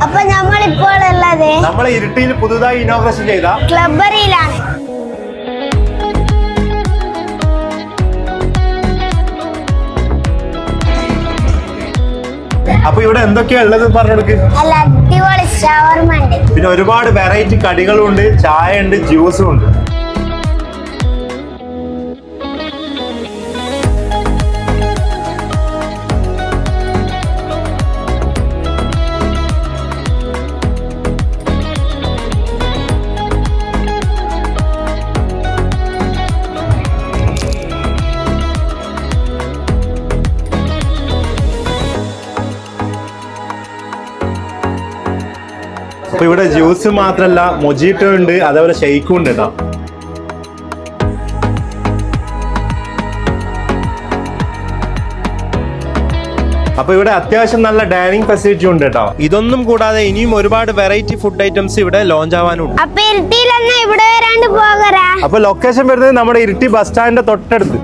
അപ്പൊ നമ്മളിപ്പോൾ ഉള്ളത് നമ്മളെ ഇരിട്ടിയിൽ പുതുതായി ഇനോഗ്രേഷൻ ചെയ്ത ക്ലബ്ബറിയിലാണ്. അപ്പൊ ഇവിടെ എന്തൊക്കെയാ ഉള്ളത് പറഞ്ഞെടുക്ക്. നല്ല അടിപൊളി ഷവർമ ഉണ്ട്, പിന്നെ ഒരുപാട് വെറൈറ്റി കടികളും ഉണ്ട്, ചായ ഉണ്ട്, ജ്യൂസും ഉണ്ട്. അപ്പൊ ഇവിടെ ജ്യൂസ് മാത്രല്ല, മൊജീറ്റോ ഉണ്ട്, അതേപോലെ ഷെയ്ക്കും ഉണ്ട് കേട്ടോ. അപ്പൊ ഇവിടെ അത്യാവശ്യം നല്ല ഡൈനിങ് ഫെസിലിറ്റി ഉണ്ട് കേട്ടോ. ഇതൊന്നും കൂടാതെ ഇനിയും ഒരുപാട് വെറൈറ്റി ഫുഡ് ഐറ്റംസ് ഇവിടെ ലോഞ്ച് ആവാനുണ്ട്. അപ്പൊ ഇരിട്ടിയിലൊന്നും ഇവിടെ വരാണ്ട് പോകരാ. അപ്പൊ ലൊക്കേഷൻ വരുന്നത് നമ്മുടെ ഇരിട്ടി ബസ് സ്റ്റാൻഡിന്റെ തൊട്ടടുത്ത്.